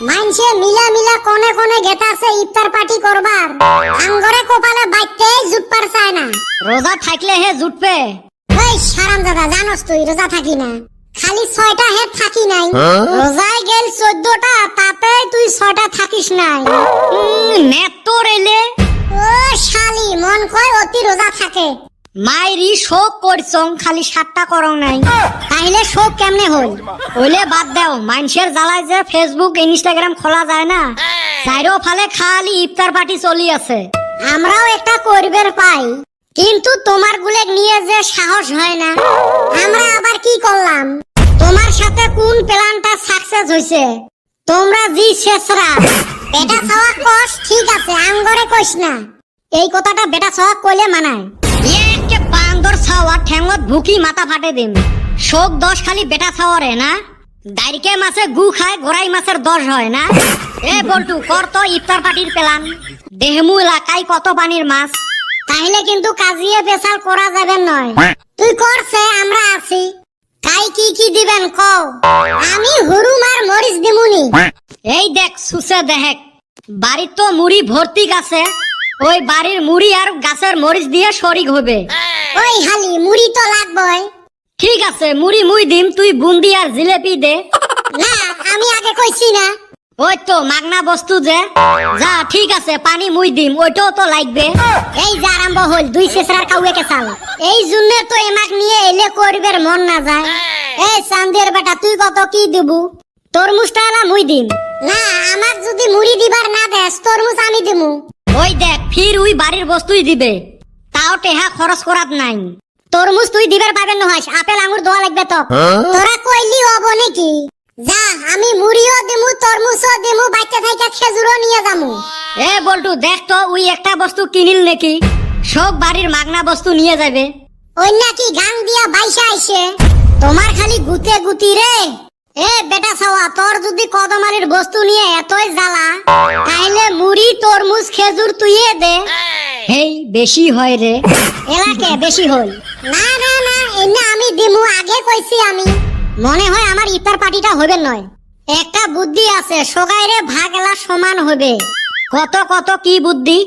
মানছে মিলা মিলা কোনে কোনে গেতাছে ইফতার পার্টি করবার, আঙ্গরে কপালে বাইতে জুটপার চায় না। রোজা থাকলে হে জুটবে। ওই হারামজাদা, জানোস তুই রোজা থাকি না, খালি 6টা হেড থাকি নাই। রোজায় গেল 14টা, তাতে তুই 6টা থাকিস নাই। নেত তোর এলে ও শালি, মন কয় অতি রোজা থাকে। মাইরি শোক করছং, খালি 7টা করং নাই। তাইলে শোক কেমনে হল? ওইলে বাদ দাও, মানুষের জ্বালায় যে ফেসবুক ইনস্টাগ্রাম খোলা যায় না, চাইরো ফালে খালি ইফতার পার্টি চলি আছে। আমরাও একটা করবের পাই, কিন্তু তোমার গুলে নিয়ে যে সাহস হয় না। আমরা আবার কি করলাম? তোমার সাথে কোন প্ল্যানটা সাকসেস হইছে? তোমরা জি শেষরা বেটা ছাওয়া কস, ঠিক আছে, আঙ্গরে কইস না। এই কথাটা বেটা ছাওয়া কইলে মানায়? একে বান্দর ছাওয়া ঠ্যাঙ্গত ভুকি মাথা ফাটে দিম। শোক 10 খালি বেটা ছাওয়ারে না, দাইরকে মাছে গু খায়, গোড়াই মাছের 10 হয় না। এ বল্টু, কর তো ইফতার পার্টির প্ল্যান। দেহমু এলাকায় কত পানির মাছ। তাইলে কিন্তু কাজিয়ে পেশাল করা যাবে নয়। তুই করছে, আমরা আছি। কাই কি কি দিবেন কও? আমি হুরুম আর মরিচ দিমুনি। এই দেখ সুসে দেখ, বাড়ির তো মুড়ি ভর্তি গাছে, ওই বাড়ির মুড়ি আর গাছের মরিচ দিয়ে শরিক হবে। ওই হালি, মুড়ি তো লাগবই। ঠিক আছে, মুড়ি মুই দিম, তুই বুন্দি আর জিলেপি দে। না, আমি আগে কইছি না। ওই তো মাগনা বস্তু যে। যা, ঠিক আছে, পানি মুই দিম, ওইটাও তো লাগবে। এই যে আরম্ভ হল, দুই শেষরার কাউকে কেসাল। এই জন্য তো এমাক নিয়ে এলে করবের মন না যায়। এই চান্দের বেটা, তুই কত কি দিবু? তরমুজটা এলা মুই দিম। না, আমাক যদি মুড়ি দিবার না দেস, তরমুজ আমি দিমু। ওই দেখ, ফির ওই বাড়ির বস্তুই দিবে, তাও টেহা খরচ করাত নাই। তরমুজ তুই দিবার পাবেন নহাস, আপেল আঙুর দোয়া লাগবে তো। তোরা কইলি হবো নাকি? যা, আমি মুড়িও দিমু, তরমুজও দিমু, বাইতে থাইকা খেজুরও নিয়ে যামু। এ বল্টু, দেখ তো ওই একটা বস্তু কিনিল নাকি, সব বাড়ির মাগনা বস্তু নিয়ে যাবে। ওই নাকি গাং দিয়া বাইসা আইছে। তোমার খালি গুতে গুতি রে। এ বেটা ছাওয়া, তোর যদি কদমালির বস্তু নিয়ে এতই জ্বালা, তাইলে মুড়ি তরমুজ খেজুর তুইয়ে দে। হেই, বেশি হয় রে। এলাকে বেশি হল। না না না, এনে আমি দিমু, আগে কইছি আমি। মনে হয় আমার ইফতার পার্টিটা হবে নয়। একটা বুদ্ধি আছে, সগাইরে ভাগ এলা সমান হবে। কত কত কি বুদ্ধি?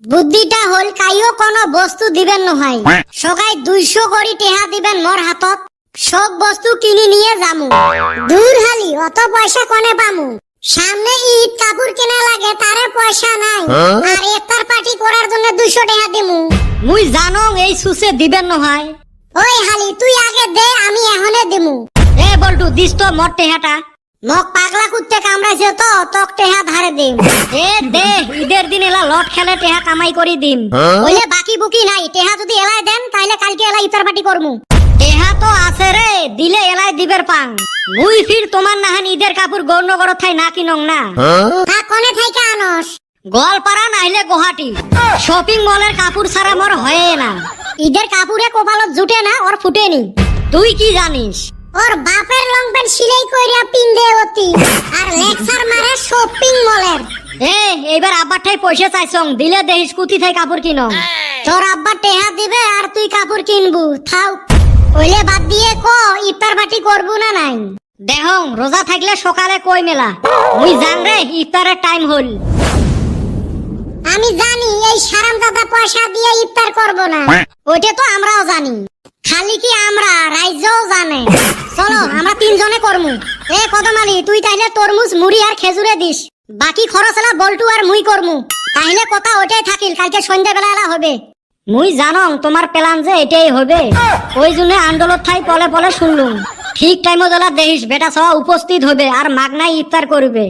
বুদ্ধিটা হল, কাইও কোনো বস্তু দিবেন নহয়, সগাই 200 করি টেহা দিবেন মোর হাতত, সব বস্তু কিনি নিয়ে যামু। দূর হালি, অত পয়সা কোনে পামু? সামনে ঈদ, কাপড় কেনা লাগে, তারে পয়সা নাই। আর ইফতার পার্টি করার জন্য 200 টাকা দিমু। মুই জানো এই সুসে দিবেন নহয়। ওই হালি, তুই আগে দে, আমি এখনে দিমু। এ বল্টু, দিস তো মোর টেহাটা। মোক পাগলা কুত্তে কামড়াইছে তো, তোক টেহা ধারে দিম। এ দে, ঈদের দিন এলা লট খেলে টেহা কামাই করি দিম। ওইলে বাকি বুকি নাই, টেহা যদি এলাই দেন, তাইলে কালকে এলা ইফতার পার্টি করমু। টেহা তো আছে রে, দিলে এলাই দিবের পাং। মুই ফির তোমার নাহান ঈদের কাপড় গৌরনগর থাই না কিনং না। তা কোনে থাইকা আনস? গোয়ালপাড়া নাইলে গুয়াহাটি, শপিং মলের কাপড় ছাড়া মোর হয়ে না। ঈদের কাপড়ে কপালত জুটে না, ওর ফুটেনি। তুই কি জানিস? ওর বাপের লং প্যান্ট সিলাই কইরা পিন্দে অতি, আর লেকচার মারে শপিং মলের। এইবার আব্বার ঠাই পয়সা চাইছং, দিলে দেহিস কুতি থাই কাপড় কিনং। তোর আব্বা টেহা দিবে আর তুই কাপড় কিনবু, থাও। ওইলে বাদ দিয়ে ক, ইফতার পার্টি করবু না নাই? দেহং, রোজা থাকলে সকালে কই মেলা। মুই জান রে, ইফতারের টাইম হল। আমি জানি এই হারামজাদা পয়সা দিয়ে ইফতার করব না, ওইটা তো আমরাও জানি। খালি কি আমরা, রাইজও জানে। চলো, আমরা 3 জনে করমু। এ কদমালি, তুই তাইলে তরমুজ, মুড়ি আর খেজুরে দিস, বাকি খরচ এলা বল্টু আর মুই করমু। তাইলে কথা ওইটাই থাকিল, কালকে সন্ধ্যাবেলা এলা হবে। মুই জানং তোমার প্ল্যান যে এটাই হবে, ওই জন্য আন্দোলন ঠাই পলে পলে শুনলুম। ঠিক টাইমে দেলা দেহিস বেটা সহ উপস্থিত হবে আর মাগনাই ইফতার করবে।